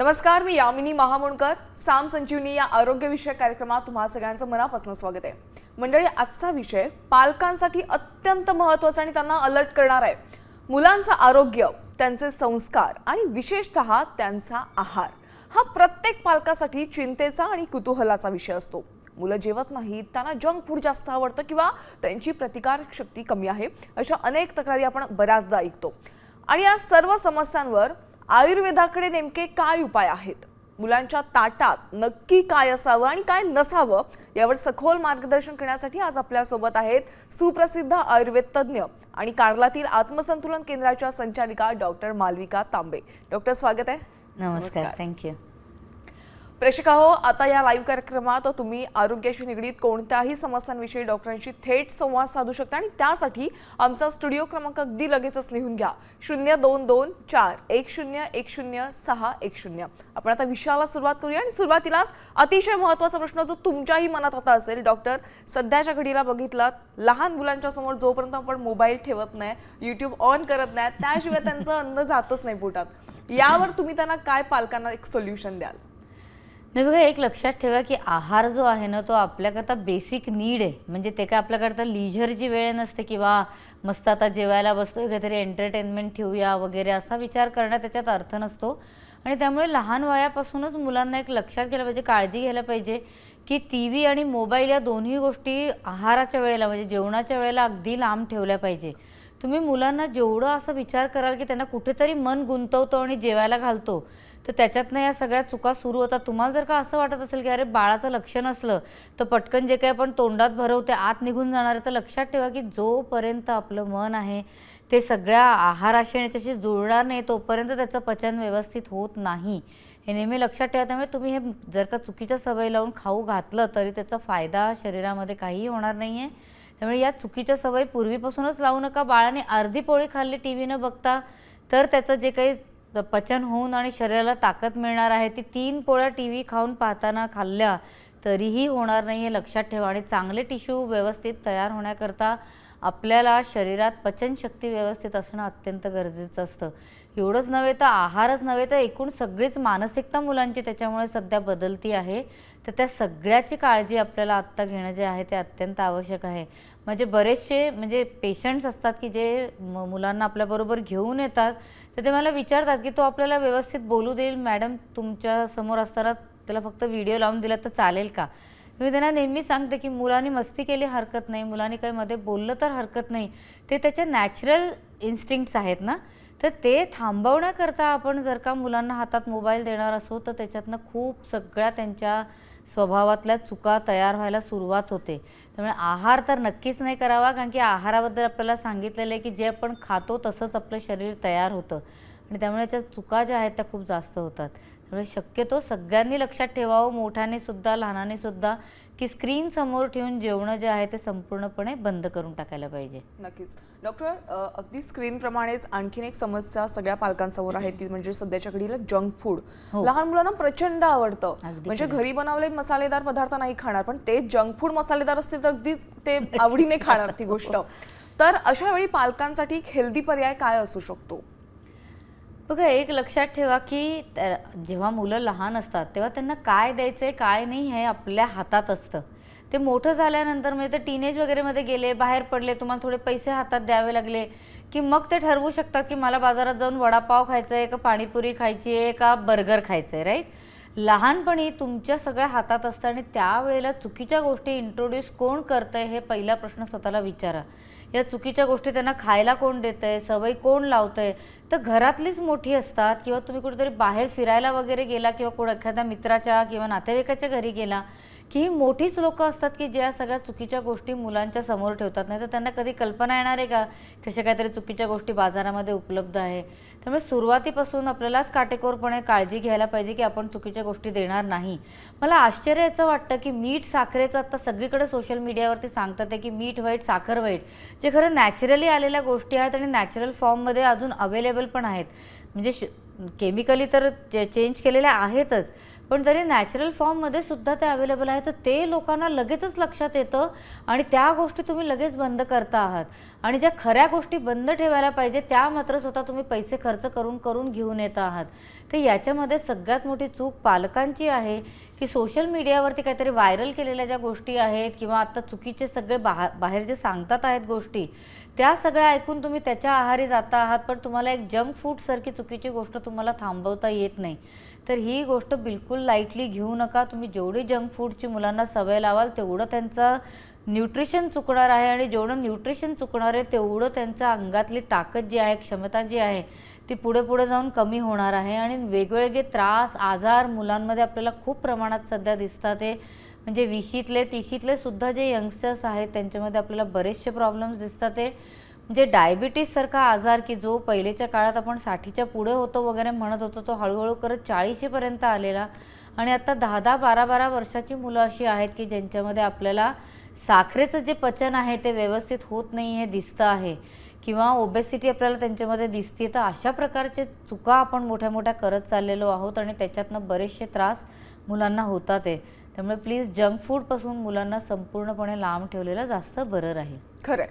नमस्कार, मी यामिनी महामुणकर. साम संजीवनी या आरोग्यविषयक कार्यक्रमात तुम्हा सगळ्यांचं मनापासून स्वागत आहे. मंडळी, आजचा विषय पालकांसाठी अत्यंत महत्त्वाचा आणि त्यांना अलर्ट करणार आहे. मुलांचं आरोग्य, त्यांचे संस्कार आणि विशेषतः त्यांचा आहार हा प्रत्येक पालकासाठी चिंतेचा आणि कुतूहलाचा विषय असतो. मुलं जेवत नाहीत, त्यांना जंक फूड जास्त आवडतं किंवा त्यांची प्रतिकारक शक्ती कमी आहे, अशा अनेक तक्रारी आपण बऱ्याचदा ऐकतो. आणि या सर्व समस्यांवर आयुर्वेदाकडे नेमके काय उपाय आहेत, मुलांच्या ताटात नक्की काय असावं आणि काय नसावं, यावर सखोल मार्गदर्शन करण्यासाठी आज आपल्यासोबत आहेत सुप्रसिद्ध आयुर्वेद तज्ज्ञ आणि कार्लातील आत्मसंतुलन केंद्राच्या संचालिका डॉक्टर मालविका तांबे. डॉक्टर, स्वागत आहे. नमस्कार. थँक्यू. प्रेक्षकाहो, आता या लाईव्ह कार्यक्रमात तुम्ही आरोग्याशी निगडीत कोणत्याही समस्यांविषयी डॉक्टरांशी थेट संवाद साधू शकता आणि त्यासाठी आमचा स्टुडिओ क्रमांक अगदी लगेचच लिहून घ्या, 022410100610. आपण आता विषयाला सुरुवात करूया आणि सुरुवातीलाच अतिशय महत्त्वाचा प्रश्न जो तुमच्याही मनात आता असेल. डॉक्टर, सध्याच्या घडीला बघितलं, लहान मुलांच्या समोर जोपर्यंत आपण मोबाईल ठेवत नाही, यूट्यूब ऑन करत नाही, त्याशिवाय त्यांचं अन्न जातच नाही पोटात. यावर तुम्ही त्यांना काय पालकांना एक सोल्युशन द्याल? नाही बघा, एक लक्षात ठेवा की आहार जो आहे ना तो आपल्याकरता बेसिक नीड आहे. म्हणजे ते काय आपल्याकरता लीजरची वेळ नसते किंवा मस्त आता जेवायला बसतोय काहीतरी एंटरटेनमेंट ठेवूया वगैरे असा विचार करण्यात त्याच्यात अर्थ नसतो. आणि त्यामुळे लहान वयापासूनच मुलांना एक लक्षात घ्यायला पाहिजे, काळजी घ्यायला पाहिजे की टी व्ही आणि मोबाईल या दोन्ही गोष्टी आहाराच्या वेळेला म्हणजे जेवणाच्या वेळेला अगदी लांब ठेवल्या पाहिजे. तुम्ही मुलांना जेवढं असं विचार कराल की त्यांना कुठेतरी मन गुंतवतो आणि जेवायला घालतो, तर त्याच्यातनं या सगळ्या चुका सुरू होतात. तुम्हाला जर का असं वाटत असेल की अरे बाळाचं लक्ष नसलं तर पटकन जे काही आपण तोंडात भरवते आत निघून जाणार आहे, तर लक्षात ठेवा की जोपर्यंत आपलं मन आहे ते सगळ्या आहाराशी आणि त्याच्याशी जुळणार नाही तोपर्यंत त्याचं पचन व्यवस्थित होत नाही, हे नेहमी लक्षात ठेवा. त्यामुळे तुम्ही हे जर का चुकीच्या सवयी लावून खाऊ घातलं तरी त्याचा फायदा शरीरामध्ये काहीही होणार नाही आहे. त्यामुळे या चुकीच्या सवयी पूर्वीपासूनच लावू नका. बाळाने अर्धी पोळी खाल्ली टी व्ही न बघता तर त्याचं जे काही पचन होऊन आणि शरीराला ताकद मिळणार आहे ती 3 पोळ्या टी व्ही खाऊन पाहताना खाल्ल्या तरीही होणार नाही, हे लक्षात ठेवा. आणि चांगले टिश्यू व्यवस्थित तयार होण्याकरता आपल्याला शरीरात पचनशक्ती व्यवस्थित असणं अत्यंत गरजेचं असतं. एवढंच नव्हे तर आहारच नव्हे तर एकूण सगळीच मानसिकता मुलांची त्याच्यामुळे सध्या बदलती आहे. तर त्या सगळ्याची काळजी आपल्याला आत्ता घेणं जे आहे ते अत्यंत आवश्यक आहे. म्हणजे बरेचसे पेशंट्स असतात की जे मुलांना आपल्याबरोबर घेऊन येतात, तर ते मला विचारतात की तो आपल्याला व्यवस्थित बोलू देईल मॅडम, तुमच्या समोर असताना त्याला फक्त व्हिडिओ लावून दिला तर चालेल का? मी त्यांना नेहमी सांगते की मुलांनी मस्ती केली हरकत नाही, मुलांनी काही मध्ये बोललं तर हरकत नाही, ते त्याच्या नॅचरल इन्स्टिंक्ट्स आहेत ना, तर ते थांबवण्याकरता आपण जर का मुलांना हातात मोबाईल देणार असो तर त्याच्यातनं खूप सगळ्या त्यांच्या स्वभावातल्या चुका तयार व्हायला सुरुवात होते. त्यामुळे आहार तर नक्कीच नाही करावा, कारण की आहाराबद्दल आपल्याला सांगितलेलं आहे की जे आपण खातो तसंच आपलं शरीर तयार होतं आणि त्यामुळे त्याच्या चुका ज्या आहेत त्या खूप जास्त होतात. त्यामुळे शक्यतो सगळ्यांनी लक्षात ठेवावं, मोठ्याने सुद्धा लहानाने सुद्धा, की स्क्रीन समोर ठेवून जेवणं जे आहे ते संपूर्णपणे बंद करून टाकायला पाहिजे. नक्कीच. डॉक्टर, अगदी स्क्रीनप्रमाणेच आणखीन एक समस्या सगळ्या पालकांसमोर आहे ती म्हणजे सध्याच्या घडीला जंक फूड. लहान मुलांना प्रचंड आवडतं. म्हणजे घरी बनवले मसालेदार पदार्थ नाही खाणार, पण ते जंक फूड मसालेदार असतील तर अगदी ते आवडीने खाणार ती गोष्ट. तर अशा वेळी पालकांसाठी हेल्दी पर्याय काय असू शकतो? बघा, एक लक्षात ठेवा की जेव्हा मुलं लहान असतात तेव्हा त्यांना काय द्यायचं आहे काय नाही हे आपल्या हातात असतं. ते मोठं झाल्यानंतर म्हणजे ते टीनेज वगैरेमध्ये गेले, बाहेर पडले, तुम्हाला थोडे पैसे हातात द्यावे लागले की मग ते ठरवू शकतात की मला बाजारात जाऊन वडापाव खायचं आहे का पाणीपुरी खायची आहे का बर्गर खायचं आहे, राईट? लहानपणी तुमच्या सगळ्या हातात असतं आणि त्यावेळेला चुकीच्या गोष्टी इंट्रोड्यूस कोण करतं आहे हे पहिला प्रश्न स्वतःला विचारा. या चुकीच्या गोष्टी त्यांना खायला कोण देतं आहे, सवय कोण लावतं आहे? तर घरातलीच मोठी असतात किंवा तुम्ही कुठेतरी बाहेर फिरायला वगैरे गेला किंवा एखाद्या मित्राच्या किंवा नातेवाईकाच्या घरी गेला की ही मोठीच लोकं असतात की ज्या सगळ्या चुकीच्या गोष्टी मुलांच्या समोर ठेवतात. नाही तर त्यांना कधी कल्पना येणार आहे का कशा काहीतरी चुकीच्या गोष्टी बाजारामध्ये उपलब्ध आहे? त्यामुळे सुरुवातीपासून आपल्यालाच काटेकोरपणे काळजी घ्यायला पाहिजे की आपण चुकीच्या गोष्टी देणार नाही. मला आश्चर्य याचं वाटतं की मीठ साखरेचं आता सगळीकडे सोशल मीडियावरती सांगतात आहे की मीठ वाईट साखर वाईट, जे खरं नॅचरली आलेल्या गोष्टी आहेत आणि नॅचरल फॉर्ममध्ये अजून अवेलेबल पण आहेत. म्हणजे केमिकली तर चेंज केलेल्या आहेतच, पण तरी नॅचरल फॉर्ममध्ये सुद्धा ते अवेलेबल आहे, तर ते लोकांना लगेचच लक्षात येतं आणि त्या गोष्टी तुम्ही लगेच बंद करता आहात. आणि ज्या खऱ्या गोष्टी बंद ठेवायला पाहिजे त्या मात्र स्वतः तुम्ही पैसे खर्च करून करून घेऊन येत आहात. तर याच्यामध्ये सगळ्यात मोठी चूक पालकांची आहे की सोशल मीडियावरती काहीतरी व्हायरल केलेल्या ज्या गोष्टी आहेत किंवा आता चुकीचे सगळे बाहेर जे सांगतात आहेत गोष्टी, त्या सगळ्या ऐकून तुम्ही त्याच्या आहारी जाता आहात, पण तुम्हाला एक जंक फूडसारखी चुकीची गोष्ट तुम्हाला थांबवता येत नाही. तर ही गोष्ट बिलकुल लाईटली घेऊ नका. तुम्ही जेवढी जंक फूडची मुलांना सवय लावाल तेवढं त्यांचं न्यूट्रिशन चुकणार आहे आणि जेवढं न्यूट्रिशन चुकणार आहे तेवढं त्यांच्या अंगातली ताकद जी आहे, क्षमता जी आहे ती पुढे पुढे जाऊन कमी होणार आहे. आणि वेगवेगळे त्रास, आजार मुलांमध्ये आपल्याला खूप प्रमाणात सध्या दिसतात. ते म्हणजे 20शीतले 30शीतले सुद्धा जे यंगस्टर्स आहेत त्यांच्यामध्ये आपल्याला बरेचसे प्रॉब्लेम्स दिसतात. ते म्हणजे डायबिटीससारखा आजार की जो पहिलेच्या काळात आपण 60च्या पुढे होतो वगैरे म्हणत होतो, तो हळूहळू करत 40पर्यंत आलेला. आणि आता 10-10, 12-12 वर्षाची मुलं अशी आहेत की ज्यांच्यामध्ये आपल्याला साखरेचं जे पचन आहे ते व्यवस्थित होत नाही हे दिसतं आहे किंवा ओबेसिटी आपल्याला त्यांच्यामध्ये दिसते. तर अशा प्रकारचे चुका आपण मोठ्या मोठ्या करत चाललेलो आहोत आणि त्याच्यातनं बरेचसे त्रास मुलांना होतात आहे. त्यामुळे प्लीज जंक फूडपासून मुलांना संपूर्णपणे लांब ठेवलेलं जास्त बरं राहील. खरंय.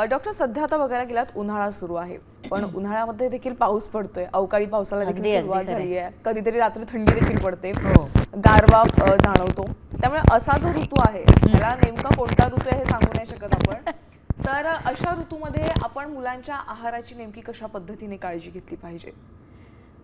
डॉक्टर, सध्या आता बघायला गेलात उन्हाळा सुरू आहे, पण उन्हाळ्यामध्ये देखील पाऊस पडतोय, अवकाळी पावसाला देखील अगदी, अगदी सुरुवात खरंय. झाली आहे. कधीतरी रात्री थंडी देखील पडते, हो. गारवा जाणवतो. त्यामुळे असा जो ऋतू आहे त्याला नेमका कोणता ऋतू आहे हे सांगू नाही शकत आपण. तर अशा ऋतूमध्ये आपण मुलांच्या आहाराची नेमकी कशा पद्धतीने काळजी घेतली पाहिजे?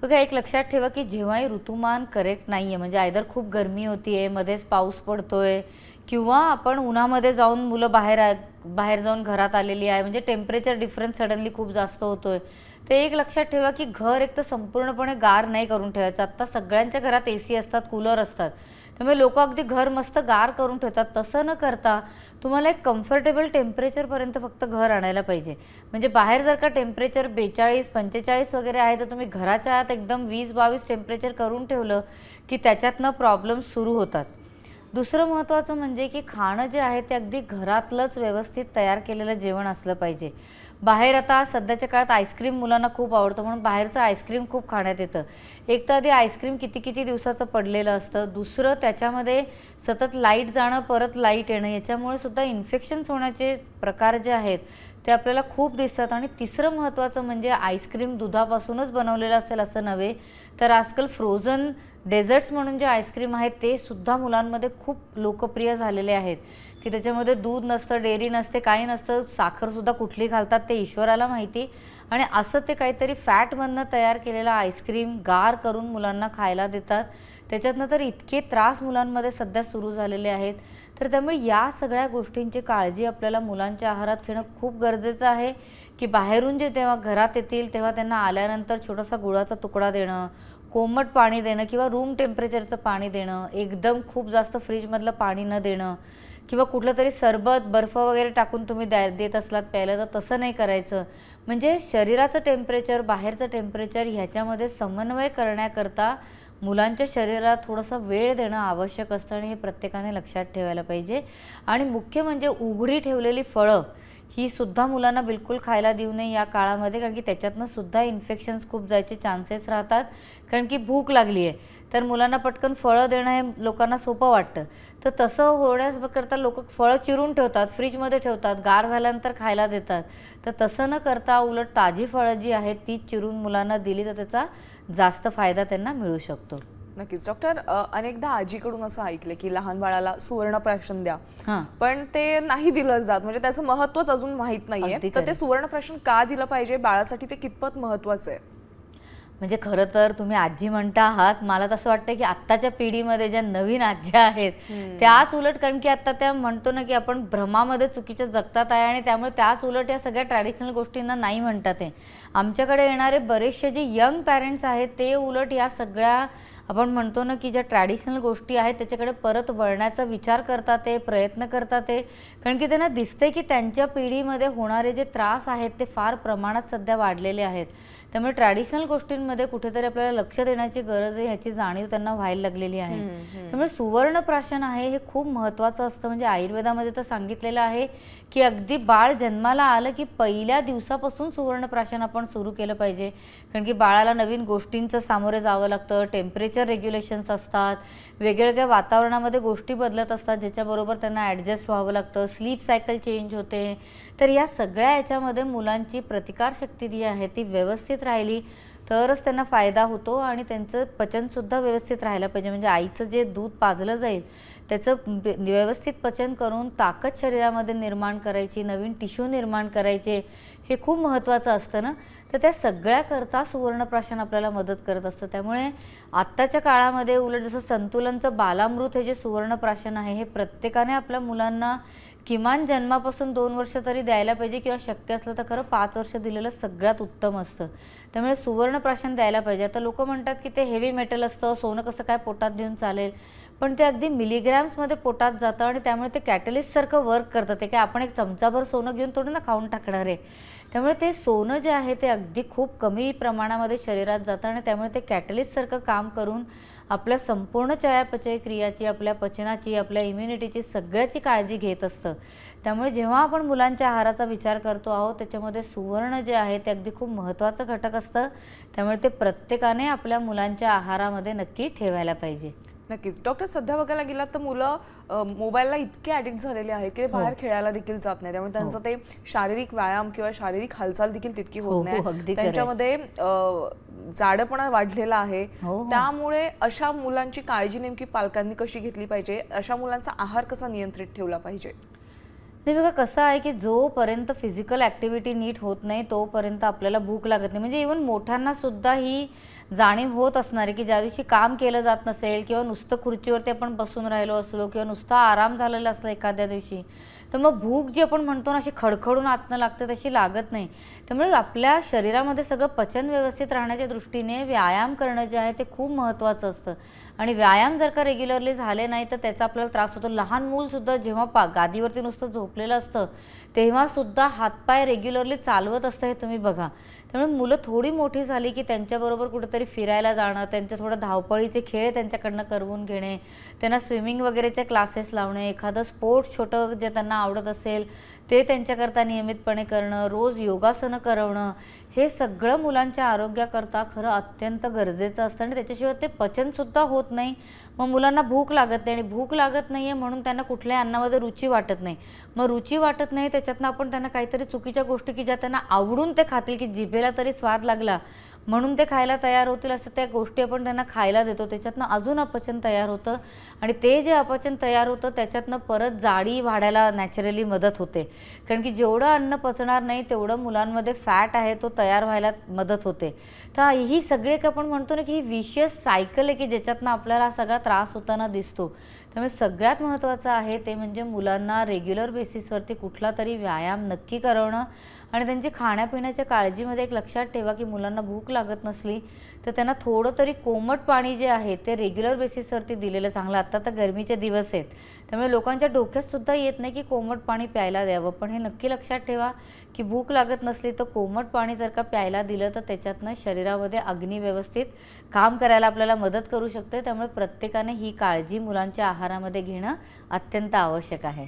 बघा, एक लक्षात ठेवा की जेव्हाही ऋतुमान करेक्ट नाही आहे, म्हणजे आयदर खूप गरमी होतीये, मध्येच पाऊस पडतोय किंवा आपण उन्हामध्ये जाऊन मुलं बाहेर जाऊन घरात आलेली आहे, म्हणजे टेम्परेचर डिफरन्स सडनली खूप जास्त होतोय, तर एक लक्षात ठेवा की घर एक तर संपूर्णपणे गार नाही करून ठेवायचं. आत्ता सगळ्यांच्या घरात AC असतात, कूलर असतात, त्यामुळे लोक अगदी घर मस्त गार करून ठेवतात. तसं न करता तुम्हाला एक कम्फर्टेबल टेम्परेचरपर्यंत फक्त घर आणायला पाहिजे. म्हणजे बाहेर जर का टेम्परेचर 42-45 वगैरे आहे, तर तुम्ही घराच्या आत एकदम 20-22 टेम्परेचर करून ठेवलं की त्याच्यातनं प्रॉब्लेम्स सुरू होतात. दुसरं महत्त्वाचं म्हणजे की खाणं जे आहे ते अगदी घरातलंच व्यवस्थित तयार केलेलं जेवण असलं पाहिजे. बाहेर आता सध्याच्या काळात आईस्क्रीम मुलांना खूप आवडतं म्हणून बाहेरचं आईस्क्रीम खूप खाण्यात येतं. एक तर आधी आईस्क्रीम किती किती दिवसाचं पडलेलं असतं, दुसरं त्याच्यामध्ये सतत लाईट जाणं परत लाईट येणं, याच्यामुळे सुद्धा इन्फेक्शन्स होण्याचे प्रकार जे आहेत ते आपल्याला खूप दिसतात. आणि तिसरं महत्त्वाचं म्हणजे आईस्क्रीम दुधापासूनच बनवलेलं असेल असं नव्हे, तर आजकाल फ्रोझन डेझर्ट्स म्हणून जे आईस्क्रीम आहेत ते सुद्धा मुलांमध्ये खूप लोकप्रिय झालेले आहेत की त्याच्यामध्ये दूध नसतं, डेअरी नसते, काही नसतं, साखरसुद्धा कुठली घालतात ते ईश्वराला माहिती. आणि असं ते काहीतरी फॅटमधनं तयार केलेलं आईस्क्रीम गार करून मुलांना खायला देतात. त्याच्यातनं तर इतके त्रास मुलांमध्ये सध्या सुरू झालेले आहेत. तर त्यामुळे या सगळ्या गोष्टींची काळजी आपल्याला मुलांच्या आहारात घेणं खूप गरजेचं आहे की बाहेरून जे तेव्हा घरात येतील तेव्हा त्यांना आल्यानंतर छोटासा गुळाचा तुकडा देणं, कोमट पाणी देणं किंवा रूम टेम्परेचरचं पाणी देणं, एकदम खूप जास्त फ्रीजमधलं पाणी न देणं किंवा कुठलं तरी सरबत, बर्फ वगैरे टाकून तुम्ही देत असलात प्यायला तर तसं नाही करायचं. म्हणजे शरीराचं टेम्परेचर, बाहेरचं टेम्परेचर ह्याच्यामध्ये समन्वय करण्याकरता मुलांच्या शरीराला थोडासा वेळ देणं आवश्यक असतं आणि हे प्रत्येकाने लक्षात ठेवायला पाहिजे. आणि मुख्य म्हणजे उघडी ठेवलेली फळं ही सुद्धा मुलांना बिलकुल खायला देऊ नये या काळामध्ये, कारण की त्याच्यातनं सुद्धा इन्फेक्शन्स खूप जायचे चान्सेस राहतात. कारण की भूक लागली आहे तर मुलांना पटकन फळं देणं हे लोकांना सोपं वाटतं, तर तसं होण्याकरता लोक फळं चिरून ठेवतात, फ्रीजमध्ये ठेवतात, गार झाल्यानंतर खायला देतात. तर तसं न करता उलट ताजी फळं जी आहेत ती चिरून मुलांना दिली तर त्याचा जास्त फायदा त्यांना मिळू शकतो. नक्कीच. डॉक्टर, अनेकदा आजीकडून असं ऐकलं की लहान बाळाला सुवर्णप्राशन द्या, हां, पण ते नाही दिलं जात, म्हणजे त्याचं महत्त्वच अजून माहीत नाहीये. अगदी तर खरं. ते सुवर्णप्राशन का दिलं पाहिजे, बाळासाठी ते कितपत महत्त्वाचं आहे? म्हणजे खरं तर तुम्ही आजी म्हणता आहात, मला तसं वाटतं की आत्ताच्या पिढीमध्ये ज्या नवीन आज्या आहेत त्याच उलट, कारण की आता त्या म्हणतो ना की आपण भ्रमामध्ये चुकीच्या जगतात आहे आणि त्यामुळे त्याच उलट या सगळ्या ट्रॅडिशनल गोष्टींना नाही म्हणतात आहे. आमच्याकडे येणारे बरेचसे जे यंग पॅरेंट्स आहेत ते उलट या सगळ्या आपण म्हणतो ना की ज्या ट्रॅडिशनल गोष्टी आहेत त्याच्याकडे परत वळण्याचा विचार करतात, ते प्रयत्न करतात ते, कारण की त्यांना दिसते की त्यांच्या पिढीमध्ये होणारे जे त्रास आहेत ते फार प्रमाणात सध्या वाढलेले आहेत. त्यामुळे ट्रॅडिशनल गोष्टींमध्ये कुठेतरी आपल्याला लक्ष देण्याची गरज आहे ह्याची जाणीव त्यांना व्हायला लागलेली आहे. त्यामुळे सुवर्णप्राशन आहे हे खूप महत्त्वाचं असतं. म्हणजे आयुर्वेदामध्ये तर सांगितलेलं आहे की अगदी बाळ जन्माला आलं की पहिल्या दिवसापासून सुवर्णप्राशन आपण सुरू केलं पाहिजे, कारण की बाळाला नवीन गोष्टींचं सामोरे जावं लागतं, टेम्परेचर टेम्परेचर रेग्युलेशन्स असतात, वेगवेगळ्या वातावरणामध्ये गोष्टी बदलत असतात ज्याच्याबरोबर त्यांना ॲडजस्ट व्हावं लागतं, स्लीप सायकल चेंज होते. तर या सगळ्या याच्यामध्ये मुलांची प्रतिकारशक्ती जी आहे ती व्यवस्थित राहिली तरच त्यांना फायदा होतो आणि त्यांचं पचनसुद्धा व्यवस्थित राहायला पाहिजे. म्हणजे आईचं जे दूध पाजलं जाईल त्याचं व्यवस्थित पचन करून ताकद शरीरामध्ये निर्माण करायची, नवीन टिश्यू निर्माण करायचे, हे खूप महत्त्वाचं असतं ना. तर त्या सगळ्याकरता सुवर्णप्राशन आपल्याला मदत करत असतं. त्यामुळे आत्ताच्या काळामध्ये उलट जसं संतुलनचं बालामृत हे जे सुवर्णप्राशन आहे हे प्रत्येकाने आपल्या मुलांना किमान जन्मापासून 2 वर्ष तरी द्यायला पाहिजे किंवा शक्य असलं तर खरं 5 वर्ष दिलेलं सगळ्यात उत्तम असतं. त्यामुळे सुवर्णप्राशन द्यायला पाहिजे. आता लोक म्हणतात की ते हेवी मेटल असतं, सोनं कसं काय पोटात देऊन चालेल, पण ते अगदी मिलीग्रॅम्समध्ये पोटात जातं आणि त्यामुळे ते कॅटलिस्टसारखं वर्क करतं. ते काय आपण एक चमचाभर सोनं घेऊन थोडं ना खाऊन टाकणार आहे. त्यामुळे ते सोनं जे आहे ते अगदी खूप कमी प्रमाणामध्ये शरीरात जातं आणि त्यामुळे ते कॅटलिस्टसारखं काम करून आपल्या संपूर्ण चयापचय क्रियाची, आपल्या पचनाची, आपल्या इम्युनिटीची सगळ्याची काळजी घेत असतं. त्यामुळे जेव्हा आपण मुलांच्या आहाराचा विचार करतो आहोत त्याच्यामध्ये सुवर्ण जे आहे ते अगदी खूप महत्त्वाचं घटक असतं. त्यामुळे ते प्रत्येकाने आपल्या मुलांच्या आहारामध्ये नक्की ठेवायला पाहिजे. नक्कीच डॉक्टर, सध्या बघायला गेलात तर मुलं मोबाईलला इतके ॲडिक्ट झालेले आहेत की ते बाहेर खेळायला देखील जात नाही. त्यामुळे त्यांचं ते शारीरिक व्यायाम किंवा शारीरिक हालचाल देखील तितकी होत नाही. त्यांच्यामध्ये जाडपणा वाढलेला आहे. त्यामुळे अशा मुलांची काळजी नेमकी पालकांनी कशी घेतली पाहिजे? अशा मुलांचा आहार कसा नियंत्रित ठेवला पाहिजे? नाही बघा, कसं आहे की जोपर्यंत फिजिकल ॲक्टिव्हिटी नीट होत नाही तोपर्यंत आपल्याला भूक लागत नाही. म्हणजे इव्हन मोठ्यांना सुद्धा ही जाणीव होत असणार आहे की ज्या दिवशी काम केलं जात नसेल किंवा नुसतं खुर्चीवरती आपण बसून राहिलो असलो किंवा नुसता आराम झालेला असला एखाद्या दिवशी, तर मग भूक जी आपण म्हणतो ना अशी खडखडून आतनं लागते तशी लागत नाही. त्यामुळे आपल्या शरीरामध्ये सगळं पचन व्यवस्थित राहण्याच्या दृष्टीने व्यायाम करणं जे आहे ते खूप महत्त्वाचं असतं. आणि व्यायाम जर का रेग्युलरली झाले नाही तर त्याचा आपल्याला त्रास होतो. लहान मूलसुद्धा जेव्हा गादीवरती नुसतं झोपलेलं असतं तेव्हासुद्धा हातपाय रेग्युलरली चालवत असतं, हे तुम्ही बघा. त्यामुळे मुलं थोडी मोठी झाली की त्यांच्याबरोबर कुठेतरी फिरायला जाणं, त्यांचे थोडं धावपळीचे खेळ त्यांच्याकडनं करवून घेणे, त्यांना स्विमिंग वगैरेचे क्लासेस लावणे, एखादं स्पोर्ट्स छोटं जे त्यांना आवडत असेल ते त्यांच्याकरता नियमितपणे करणं, रोज योगासनं करवणं, हे सगळं मुलांच्या आरोग्याकरता खरं अत्यंत गरजेचं असतं. आणि त्याच्याशिवाय ते पचनसुद्धा होत नाही. मग मुलांना भूक लागत नाही आणि भूक लागत नाही आहे म्हणून त्यांना कुठल्याही अन्नामध्ये रुची वाटत नाही. मग रुची वाटत नाही त्याच्यातनं आपण त्यांना काहीतरी चुकीच्या गोष्टी की ज्या त्यांना आवडून ते खातील, की जिभेला तरी स्वाद लागला म्हणून ते खायला तयार होतील असं त्या गोष्टी आपण त्यांना खायला देतो. त्याच्यातनं अजून अपचन तयार होतं आणि ते जे अपचन तयार होतं त्याच्यातनं परत जाडी वाढायला नॅचरली मदत होते. कारण की जेवढं अन्न पचणार नाही तेवढं मुलांमध्ये फॅट आहे तो तयार व्हायला मदत होते. तर ही सगळी एक आपण म्हणतो ना की ही विशियस सायकल आहे की ज्याच्यातनं आपल्याला सगळा त्रास होताना दिसतो. त्यामुळे सगळ्यात महत्त्वाचं आहे ते म्हणजे मुलांना रेग्युलर बेसिसवरती कुठला तरी व्यायाम नक्की करवणं आणि त्यांची खाण्यापिण्याच्या काळजीमध्ये एक लक्षात ठेवा की मुलांना भूक लागत नसली तर त्यांना थोडं तरी कोमट पाणी जे आहे ते रेग्युलर बेसिसवरती दिलेलं चांगलं. आत्ता तर गरमीचे दिवस आहेत त्यामुळे लोकांच्या डोक्यातसुद्धा येत नाही की कोमट पाणी प्यायला द्यावं. पण हे नक्की लक्षात ठेवा की भूक लागत नसली तर कोमट पाणी जर का प्यायला दिलं तर त्याच्यातनं शरीरामध्ये अग्नी व्यवस्थित काम करायला आपल्याला मदत करू शकते. त्यामुळे प्रत्येकाने ही काळजी मुलांच्या आहारामध्ये घेणं अत्यंत आवश्यक आहे.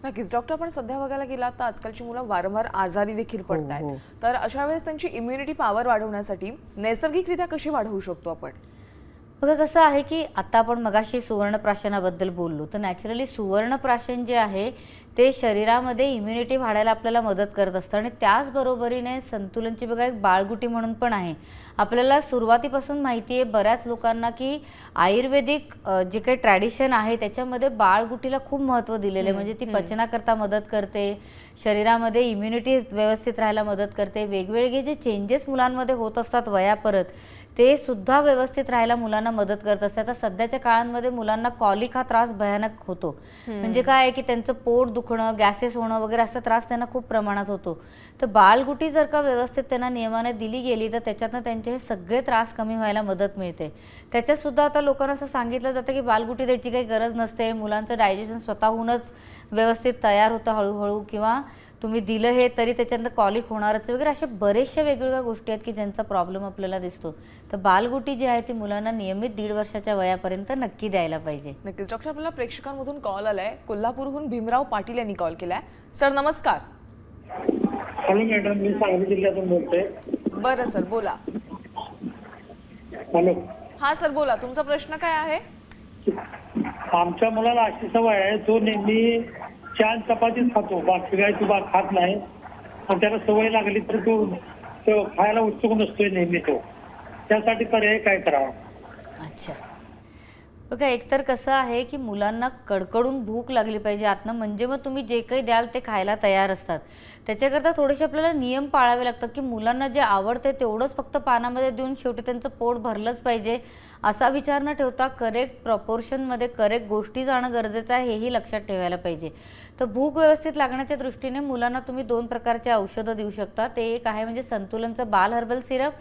नक्कीच डॉक्टर, आपण सध्या बघायला गेलात तर आजकालची मुलं वारंवार आजारी देखील पडत आहेत. तर अशा वेळेस त्यांची इम्युनिटी पॉवर वाढवण्यासाठी नैसर्गिकरित्या कशी वाढवू शकतो आपण? बघा, कसं आहे की आता आपण मगाशी सुवर्णप्राशनाबद्दल बोललो तर नॅचरली सुवर्णप्राशन जे आहे ते शरीरामध्ये इम्युनिटी वाढायला आपल्याला मदत करत असतं. आणि त्याचबरोबरीने संतुलनची बघा एक बाळगुटी म्हणून पण आहे. आपल्याला सुरुवातीपासून माहिती आहे बऱ्याच लोकांना की आयुर्वेदिक जे काही ट्रॅडिशन आहे त्याच्यामध्ये बाळगुटीला खूप महत्त्व दिलेलं आहे. म्हणजे ती पचनाकरता मदत करते, शरीरामध्ये इम्युनिटी व्यवस्थित राहायला मदत करते, वेगवेगळे जे चेंजेस मुलांमध्ये होत असतात वयापरत ते सुद्धा व्यवस्थित राहायला मुलांना मदत करत असते. आता सध्याच्या काळांमध्ये मुलांना कॉलिक हा त्रास भयानक होतो. म्हणजे काय आहे की त्यांचं पोट दुखणं, गॅसेस होणं वगैरे असा त्रास त्यांना खूप प्रमाणात होतो. तर बाळगुटी जर का व्यवस्थित त्यांना नियमाने दिली गेली तर त्याच्यातनं त्यांचे हे सगळे त्रास कमी व्हायला मदत मिळते. त्याच्यातसुद्धा आता लोकांना असं सांगितलं जातं की बाळगुटी द्यायची काही गरज नसते, मुलांचं डायजेशन स्वतःहूनच व्यवस्थित तयार होतं हळूहळू, किंवा तुम्ही दिलं हे तरी त्याच्यानंतर कॉलिक होणारच वगैरे, अशा बरेचशा वेगवेगळ्या गोष्टी आहेत की ज्यांचा प्रॉब्लेम आपल्याला दिसतो. तर बालगुटी जी आहे ती मुलांना नियमित 1.5 वर्षाच्या वयापर्यंत नक्की द्यायला पाहिजे. नक्कीच डॉक्टर, आपल्याला प्रेक्षकांमधून कॉल आलाय. कोल्हापूरहून भीमराव पाटील यांनी कॉल केलाय. सर नमस्कार. हॅलो मॅडम, मी सांगली जिल्ह्यातून बोलतोय. बरं सर, बोला. हॅलो. हा सर बोला, तुमचा प्रश्न काय आहे? आमच्या मुलाला अशी सवय आहे, तो नेहमी छान चपातीच खातो, बाकी काय तू खात नाही. आणि त्याला सवय लागली तर तो खायला उत्सुक नसतोय नेहमी. तो त्यासाठी पर्याय काय करावा? अच्छा, बघा, एकतर कसं आहे की मुलांना कडकडून भूक लागली पाहिजे आतनं, म्हणजे मग तुम्ही जे काही द्याल ते खायला तयार असतात. त्याच्याकरता थोडेसे आपल्याला नियम पाळावे लागतात की मुलांना जे आवडते तेवढंच फक्त पानामध्ये देऊन शेवटी त्यांचं पोट भरलंच पाहिजे असा विचार न ठेवता करेक्ट प्रपोर्शनमध्ये करेक्ट गोष्टी जाणं गरजेचं आहे, हेही लक्षात ठेवायला पाहिजे. तर भूक व्यवस्थित लागण्याच्या दृष्टीने मुलांना तुम्ही 2 प्रकारचे औषधं देऊ शकता. ते एक आहे म्हणजे संतुलनचं बाल हर्बल सिरप.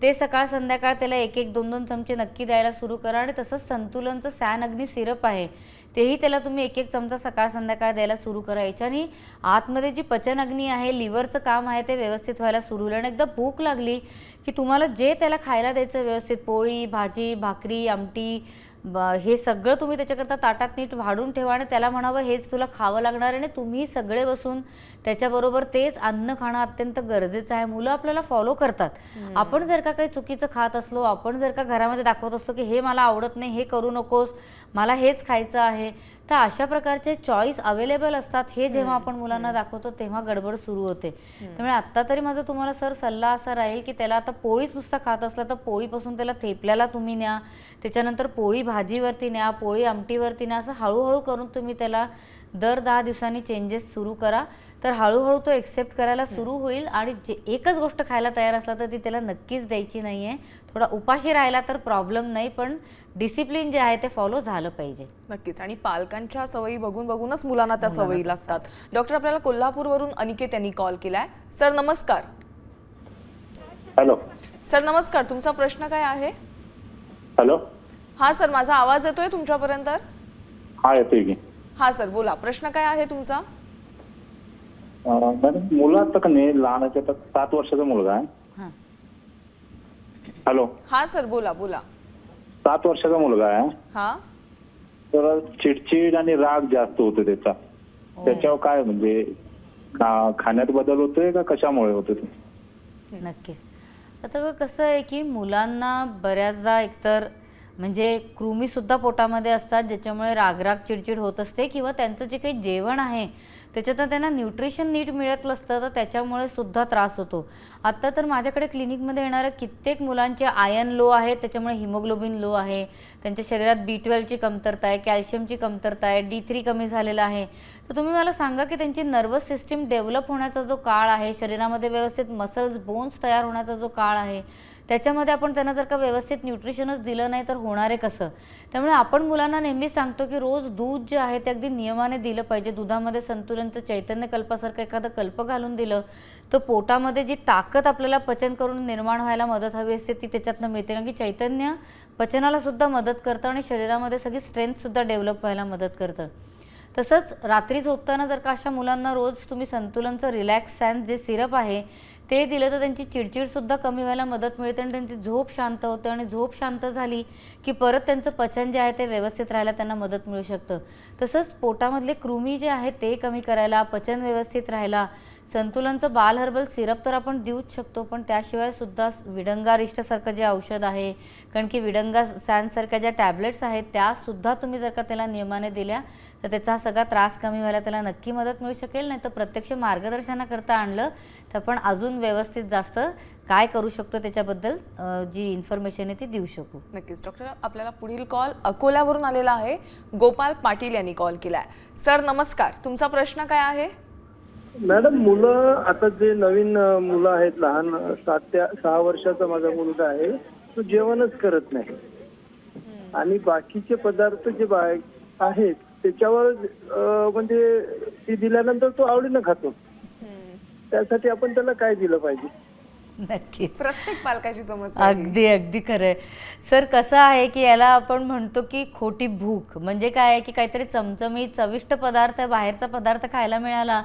ते सकाळ संध्याकाळ त्याला 1-1, 2-2 चमचे नक्की द्यायला सुरू करा. आणि तसंच संतुलनचं सॅन अग्नी सिरप आहे, तेही त्याला तुम्ही 1-1 चमचा सकाळ संध्याकाळ द्यायला सुरू करा. याच्याने आतमध्ये जी पचन अग्नी आहे, लिव्हरचं काम आहे, ते व्यवस्थित व्हायला सुरू होईल. आणि एकदा भूक लागली की तुम्हाला जे त्याला खायला द्यायचं व्यवस्थित, पोळी भाजी भाकरी आमटी हे सगळं तुम्ही त्याच्याकरता ताटात नीट वाढून ठेवा आणि त्याला म्हणावं हेच तुला खावं लागणार आहे. आणि तुम्ही सगळे बसून त्याच्याबरोबर तेच अन्न खाणं अत्यंत गरजेचं आहे. मुलं आपल्याला फॉलो करतात. आपण जर का काही चुकीचं खात असलो, आपण जर का घरामध्ये दाखवत असतो की हे मला आवडत नाही, हे करू नकोस, मला हेच खायचं आहे, तर अशा प्रकारचे चॉईस अवेलेबल असतात. हे जेव्हा आपण मुलांना दाखवतो तेव्हा गडबड सुरू होते. त्यामुळे आत्ता तरी माझा तुम्हाला सर सल्ला असा राहील की त्याला आता पोळीच नुसता खात असला तर पोळीपासून त्याला थेपल्याला तुम्ही न्या, त्याच्यानंतर पोळी भाजीवरती न्या, पोळी आमटीवरती न्या, असं हळूहळू करून तुम्ही त्याला दर 10 दिवसांनी चेंजेस सुरू करा. तर हळूहळू तो एक्सेप्ट करायला सुरू होईल. आणि जे एकच गोष्ट खायला तयार असला तर ती त्याला नक्कीच द्यायची नाही आहे. थोडा उपाशी राहिला तर प्रॉब्लेम नाही, पण डिसिप्लिन जे आहे ते फॉलो झालं पाहिजे. नक्कीच. आणि पालकांच्या सवयी बघूनच मुलांना त्या सवयी लागतात. डॉक्टर, आपल्याला कोल्हापूरवरून अनिकेत यांनी कॉल केलाय. सर नमस्कार. हॅलो. सर नमस्कार, तुमचा प्रश्न काय आहे? हॅलो. हा सर, माझा आवाज येतोय तुमच्यापर्यंत? हा, येतोय की. हा सर बोला, प्रश्न काय आहे तुमचा? मॅडम, मुलं आता का नाही लहानाच्या 7 वर्षाचा मुलगा आहे. हां, हॅलो. हा सर बोला बोला. 7 वर्षाचा मुलगा आहे. हा, तर चिडचिड आणि राग जास्त होतो त्याचा. त्याच्यावर काय म्हणजे खाण्यात बदल होतोय का कशामुळे होतो ते? नक्कीच. आता बघ कसं आहे की मुलांना बऱ्याचदा एकतर म्हणजे कृमीसुद्धा पोटामध्ये असतात, ज्याच्यामुळे रागराग चिडचिड होत असते, किंवा त्यांचं जे काही जेवण आहे त्याच्यातनं त्यांना न्यूट्रिशन नीट मिळत नसतं, तर त्याच्यामुळे सुद्धा त्रास होतो. आत्ता तर माझ्याकडे क्लिनिकमध्ये येणाऱ्या कित्येक मुलांचे आयर्न लो आहे, त्याच्यामुळे हिमोग्लोबिन लो आहे, त्यांच्या शरीरात B12ची कमतरता आहे, कॅल्शियमची कमतरता आहे, D3 कमी झालेला आहे. तर तुम्ही मला सांगा की त्यांची नर्वस सिस्टीम डेव्हलप होण्याचा जो काळ आहे, शरीरामध्ये व्यवस्थित मसल्स बोन्स तयार होण्याचा जो काळ आहे, त्याच्यामध्ये आपण त्यांना जर का व्यवस्थित न्यूट्रिशनच दिलं नाही तर होणार आहे कसं? त्यामुळे आपण मुलांना नेहमीच सांगतो की रोज दूध जे आहे ते अगदी नियमाने दिलं पाहिजे. दुधामध्ये संतुलनचं चैतन्य कल्पासारखं एखादं कल्प घालून दिलं तर पोटामध्ये जी ताकद आपल्याला पचन करून निर्माण व्हायला मदत हवी असते ती त्याच्यातनं मिळते. कारण की चैतन्य पचनाला सुद्धा मदत करतं आणि शरीरामध्ये सगळी स्ट्रेंथसुद्धा डेव्हलप व्हायला मदत करतं. तसंच रात्री झोपताना जर का अशा मुलांना रोज तुम्ही संतुलनचं रिलॅक्स सॅन जे सिरप आहे ते दिलं तर त्यांची चिडचिडसुद्धा कमी व्हायला मदत मिळते आणि त्यांची झोप शांत होते. आणि झोप शांत झाली की परत त्यांचं पचन जे आहे ते व्यवस्थित राहायला त्यांना मदत मिळू शकतं. तसंच पोटामधले कृमी जे आहेत ते कमी करायला, पचन व्यवस्थित राहायला संतुलनचं बाल हर्बल सिरप तर आपण देऊच शकतो, पण त्याशिवाय सुद्धा विडंगारिष्टसारखं जे औषध आहे, कारण की विडंगा सॅनसारख्या ज्या टॅबलेट्स आहेत त्यासुद्धा तुम्ही जर का त्याला नियमाने दिल्या तर त्याचा हा सगळा त्रास कमी व्हायला त्याला नक्की मदत मिळू शकेल. नाही तर प्रत्यक्ष मार्गदर्शनाकरता आणलं तर आपण अजून व्यवस्थित जास्त काय करू शकतो त्याच्याबद्दल जी इन्फॉर्मेशन आहे ती देऊ शकू. नक्कीच. डॉक्टर, आपल्याला पुढील कॉल अकोल्यावरून आलेला आहे. गोपाल पाटील यांनी कॉल केलाय. सर नमस्कार, तुमचा प्रश्न काय आहे? मॅडम, मुलं आता जे नवीन मुलं आहेत लहान 7 ते 6 वर्षाचा माझा मुलगा आहे, तो जेवणच करत नाही आणि बाकीचे पदार्थ जे आहेत त्याच्यावर म्हणजे ती दिल्यानंतर तो आवडीनं खातो. त्यासाठी आपण त्याला काय दिलं पाहिजे? नक्कीच, प्रत्येक पालकाची समस्या आहे. अगदी अगदी खरं आहे सर. कसं आहे की याला आपण म्हणतो की खोटी भूक, म्हणजे काय आहे की काहीतरी चमचमीत चविष्ट पदार्थ, बाहेरचा पदार्थ खायला मिळाला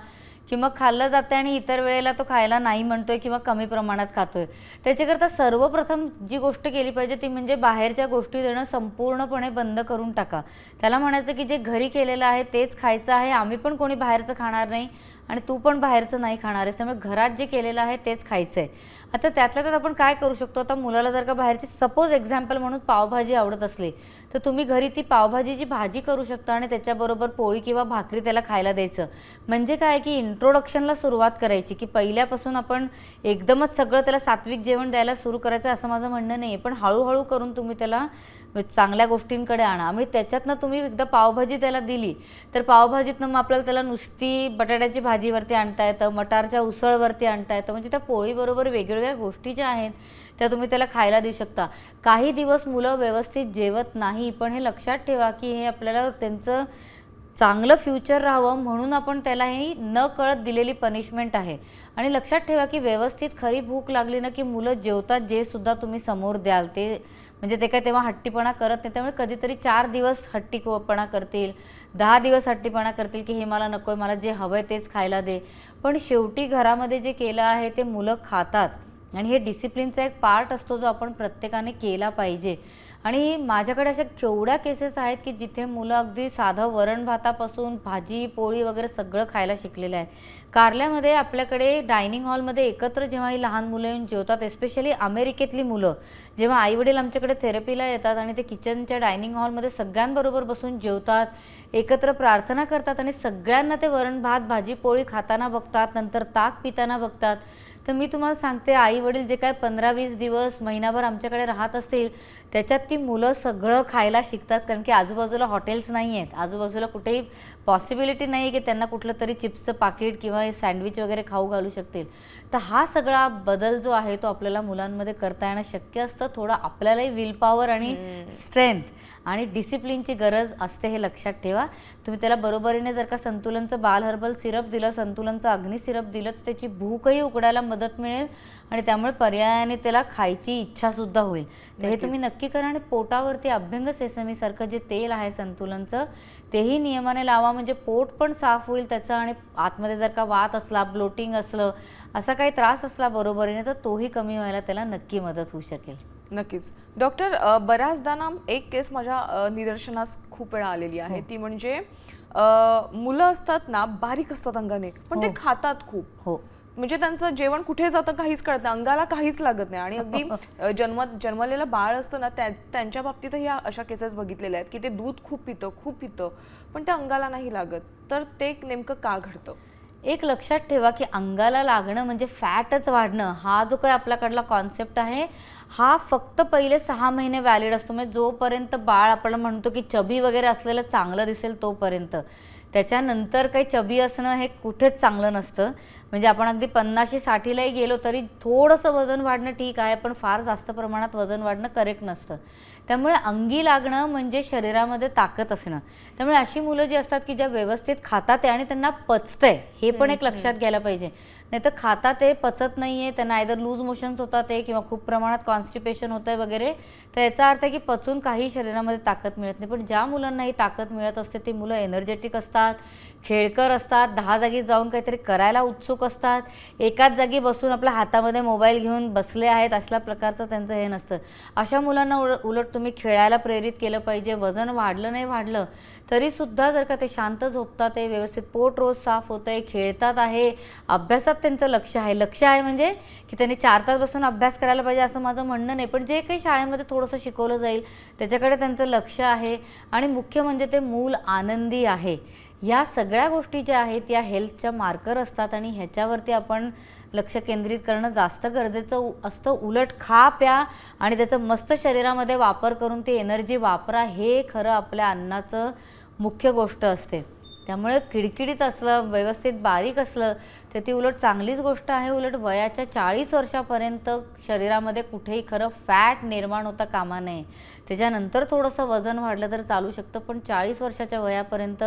की मग खाल्लं जातं आणि इतर वेळेला तो खायला नाही म्हणतोय किंवा कमी प्रमाणात खातोय. त्याच्याकरता सर्वप्रथम जी गोष्ट केली पाहिजे ती म्हणजे बाहेरच्या गोष्टी देणं संपूर्णपणे बंद करून टाका. त्याला म्हणायचं की जे घरी केलेलं आहे तेच खायचं आहे, आम्ही पण कोणी बाहेरचं खाणार नाही आणि तू पण बाहेरचं नाही खाणार आहेस, त्यामुळे घरात जे केलेलं आहे तेच खायचं आहे. आता त्यातल्या त्यात आपण काय करू शकतो, आता मुलाला जर का बाहेरची सपोज एक्झाम्पल म्हणून पावभाजी आवडत असली तर तुम्ही घरी ती पावभाजीची भाजी करू शकता आणि त्याच्याबरोबर पोळी किंवा भाकरी त्याला खायला द्यायचं. म्हणजे काय की इंट्रोडक्शनला सुरुवात करायची, की पहिल्यापासून आपण एकदमच सगळं त्याला सात्विक जेवण द्यायला सुरू करायचं असं माझं म्हणणं नाही आहे, पण हळूहळू करून तुम्ही त्याला चांगल्या गोष्टींकडे आणा. म्हणजे त्याच्यातनं तुम्ही एकदा पावभाजी त्याला दिली तर पावभाजीतनं मग आपल्याला त्याला नुसती बटाट्याची भाजीवरती आणता येतं, मटारच्या उसळवरती आणता येतं. म्हणजे त्या पोळीबरोबर वेगवेगळ्या गोष्टी ज्या आहेत त्या तुम्ही त्याला खायला देऊ शकता. काही दिवस मुलं व्यवस्थित जेवत नाही, पण हे लक्षात ठेवा की हे आपल्याला त्यांचं चांगलं फ्युचर राहावं म्हणून आपण त्याला ही न कळत दिलेली पनिशमेंट आहे. आणि लक्षात ठेवा की व्यवस्थित खरी भूक लागली ना की मुलं जेवतात जे सुद्धा तुम्ही समोर द्याल ते, म्हणजे ते काय तेव्हा हट्टीपणा करत नाही. त्यामुळे कधीतरी 4 दिवस हट्टीपणा करतील, 10 दिवस हट्टीपणा करतील की हे मला नको आहे, मला जे हवं आहे तेच खायला दे. पण शेवटी घरामध्ये जे केलं आहे ते मुलं खातात आणि हे डिसिप्लिनचा एक पार्ट असतो जो आपण प्रत्येकाने केला पाहिजे. आणि माझ्याकडे अशा केवढ्या केसेस आहेत की जिथे मुलं अगदी साधं वरण भातापासून भाजी पोळी वगैरे सगळं खायला शिकलेलं आहे. कारल्यामध्ये आपल्याकडे डायनिंग हॉलमध्ये एकत्र जेव्हा ही लहान मुलं येऊन जेवतात, एस्पेशली अमेरिकेतली मुलं जेव्हा आईवडील आमच्याकडे थेरपीला येतात आणि ते किचनच्या डायनिंग हॉलमध्ये सगळ्यांबरोबर बसून जेवतात, एकत्र प्रार्थना करतात आणि सगळ्यांना ते वरण भात भाजी पोळी खाताना बघतात, नंतर ताक पिताना बघतात. तर मी तुम्हाला सांगते आई वडील जे काय 15-20 दिवस महिनाभर आमच्याकडे राहत असतील त्याच्यात ती मुलं सगळं खायला शिकतात. कारण की आजूबाजूला हॉटेल्स नाही आहेत, आजूबाजूला कुठेही पॉसिबिलिटी नाही आहे की त्यांना कुठलं तरी चिप्सचं पाकिट किंवा सँडविच वगैरे खाऊ घालू शकतील. तर हा सगळा बदल जो आहे तो आपल्याला मुलांमध्ये करता येणं शक्य असतं. थोडं आपल्यालाही विल पॉवर आणि स्ट्रेंथ आणि डिसिप्लिनची गरज असते हे लक्षात ठेवा. तुम्ही त्याला बरोबरीने जर का संतुलनचं बाल हर्बल सिरप दिलं, संतुलनचं अग्नी सिरप दिलं तर त्याची भूकही उकडायला मदत मिळेल आणि त्यामुळे पर्यायाने त्याला खायची इच्छासुद्धा होईल. तर हे तुम्ही नक्की करा. आणि पोटावरती अभ्यंग सेसमीसारखं जे तेल आहे संतुलनचं तेही नियमाने लावा, म्हणजे पोट पण साफ होईल त्याचं आणि आतमध्ये जर का वात असला, ब्लोटिंग असलं, असा काही त्रास असला बरोबरीने तर तोही कमी व्हायला त्याला नक्की मदत होऊ शकेल. नक्कीच. डॉक्टर, बऱ्याचदा ना एक केस माझ्या निदर्शनास खूप वेळा आलेली आहे, ती म्हणजे मुलं असतात ना बारीक असतात अंगाने पण ते खातात खूप. हो, म्हणजे त्यांचं जेवण कुठे जातं काहीच कळत नाही, अंगाला काहीच लागत नाही. आणि अगदी जन्मलेलं बाळ असतं ना त्यांच्या बाबतीतही अशा केसेस बघितलेल्या आहेत की ते दूध खूप पितं पण त्या अंगाला नाही लागत. तर ते नेमकं का घडतं? एक लक्षात ठेवा की अंगाला लागणं म्हणजे फॅटच वाढणं हा जो काही आपल्याकडला कॉन्सेप्ट आहे हा फक्त पहिले 6 महिने व्हॅलिड असतो. म्हणजे जोपर्यंत बाळ आपण म्हणतो की चबी वगैरे असलेलं चांगलं दिसेल तोपर्यंत, त्याच्यानंतर काही चबी असणं हे कुठेच चांगलं नसतं. म्हणजे आपण अगदी 50-60लाही गेलो तरी थोडंसं वजन वाढणं ठीक आहे, पण फार जास्त प्रमाणात वजन वाढणं करेक्ट नसतं. त्यामुळे अंगी लागणं म्हणजे शरीरामध्ये ताकद असणं. त्यामुळे अशी मुलं जी असतात की ज्या व्यवस्थित खातात आणि त्यांना पचतंय हे पण एक लक्षात घ्यायला पाहिजे. नाही तर खाता ते पचत नाही आहे, त्यांना आयदर लूज मोशन्स होतात आहे किंवा खूप प्रमाणात कॉन्स्टिपेशन होतं आहे वगैरे, तर याचा अर्थ आहे की पचून काही शरीरामध्ये ताकद मिळत नाही. पण ज्या मुलांना ही ताकद मिळत असते ती मुलं एनर्जेटिक असतात, खेळकर असतात, 10 जागी जाऊन काहीतरी करायला उत्सुक असतात, एकाच जागी बसून आपल्या हातामध्ये मोबाईल घेऊन बसले आहेत असल्या प्रकारचं त्यांचं हे नसतं. अशा मुलांना उलट तुम्ही खेळायला प्रेरित केलं पाहिजे. वजन वाढलं नाही वाढलं तरीसुद्धा जर का ते शांत झोपतात आहे, व्यवस्थित पोट रोज साफ होतं आहे, खेळतात आहे, अभ्यासात त्यांचं लक्ष आहे म्हणजे की त्यांनी 4 तास बसून अभ्यास करायला पाहिजे असं माझं म्हणणं नाही, पण जे काही शाळेमध्ये थोडंसं शिकवलं जाईल त्याच्याकडे त्यांचं लक्ष आहे आणि मुख्य म्हणजे ते मूल आनंदी आहे. या सगळ्या गोष्टी ज्या आहेत या हेल्थच्या मार्कर असतात आणि ह्याच्यावरती आपण लक्ष केंद्रित करणं जास्त गरजेचं असतं. उलट खा प्या आणि त्याचं मस्त शरीरामध्ये वापर करून ती एनर्जी वापरा हे खरं आपल्या अन्नाचं मुख्य गोष्ट असते. त्यामुळे किडकिडीत असलं, व्यवस्थित बारीक असलं तर ती उलट चांगलीच गोष्ट आहे. उलट वयाच्या 40 वर्षापर्यंत शरीरामध्ये कुठेही खरं फॅट निर्माण होता कामा नये. त्याच्यानंतर थोडंसं वजन वाढलं तर चालू शकतं, पण 40 वर्षाच्या वयापर्यंत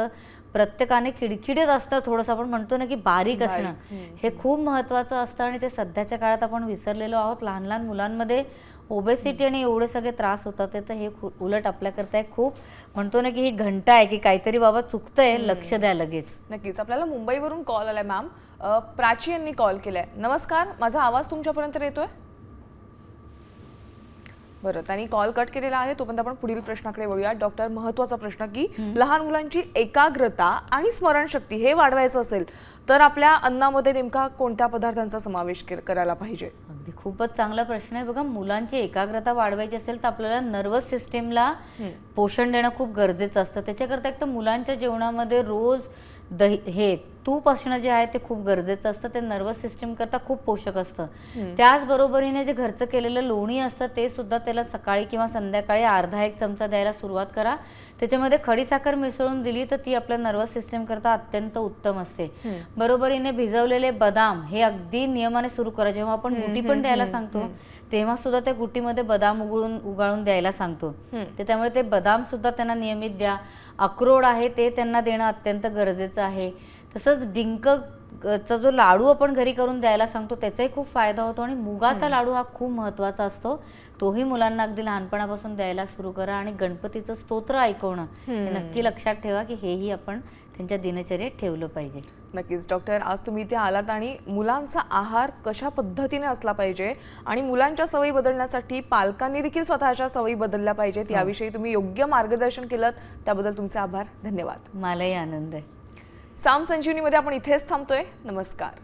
प्रत्येकाने किडकिडीत असतं, थोडंसं आपण म्हणतो ना की बारीक असणं हे खूप महत्त्वाचं असतं आणि ते सध्याच्या काळात आपण विसरलेलो आहोत. लहान लहान मुलांमध्ये ओबेसिटी आणि एवढे सगळे त्रास होतात तर हे उलट आपल्याकरता एक खूप म्हणतो ना की ही घंटा आहे की काहीतरी बाबा चुकतंय, लक्ष द्या लगेच. नक्कीच. आपल्याला मुंबईवरून कॉल आलाय मॅम. प्राची यांनी कॉल केलाय. नमस्कार, माझा आवाज तुमच्यापर्यंत येतोय? बरं, त्यांनी कॉल कट केलेला आहे. तोपर्यंत आपण पुढील प्रश्नाकडे वळूया. डॉक्टर, महत्त्वाचा प्रश्न की लहान मुलांची एकाग्रता आणि स्मरणशक्ती हे वाढवायचं असेल तर आपल्या अन्नामध्ये नेमका कोणत्या पदार्थांचा समावेश करायला पाहिजे? अगदी खूपच चांगला प्रश्न आहे. बघा, मुलांची एकाग्रता वाढवायची असेल तर आपल्याला नर्वस सिस्टीमला पोषण देणं खूप गरजेचं असतं. त्याच्याकरता एक तर मुलांच्या जेवणामध्ये रोज हे तूप असणं जे आहे ते खूप गरजेचं असतं. ते नर्वस सिस्टीम करता खूप पोषक असतं. त्याचबरोबरीने जे घरचं केलेलं लोणी असतं ते सुद्धा त्याला सकाळी किंवा संध्याकाळी अर्धा एक चमचा द्यायला सुरुवात करा. त्याच्यामध्ये खडीसाखर मिसळून दिली तर ती आपल्या नर्वस सिस्टीम करता अत्यंत उत्तम असते. बरोबरीने भिजवलेले बदाम हे अगदी नियमाने सुरू करा. जेव्हा आपण गुटी पण द्यायला सांगतो तेव्हा सुद्धा त्या गुटीमध्ये बदाम उगाळून द्यायला सांगतो. त्यामुळे ते बदाम सुद्धा त्यांना नियमित द्या. अक्रोड आहे ते त्यांना देणं अत्यंत गरजेचं आहे. तसंच डिंकचा जो लाडू आपण घरी करून द्यायला सांगतो त्याचाही खूप फायदा होतो. आणि मुगाचा लाडू हा खूप महत्त्वाचा असतो. तोही मुलांना अगदी लहानपणापासून द्यायला सुरू करा. आणि गणपतीचं स्तोत्र ऐकवणं हे नक्की लक्षात ठेवा की हेही आपण त्यांच्या दिनचर्येत ठेवलं पाहिजे. नक्कीच डॉक्टर, आज तुम्ही इथे आलात आणि मुलांचा आहार कशा पद्धतीने असला पाहिजे आणि मुलांच्या सवयी बदलण्यासाठी पालकांनी देखील स्वतःच्या सवयी बदलल्या पाहिजेत याविषयी तुम्ही योग्य मार्गदर्शन केलं. त्याबद्दल तुमचे आभार. धन्यवाद. मलाही आनंद आहे. साम संजीवनीमध्ये आपण इथेच थांबतोय. नमस्कार.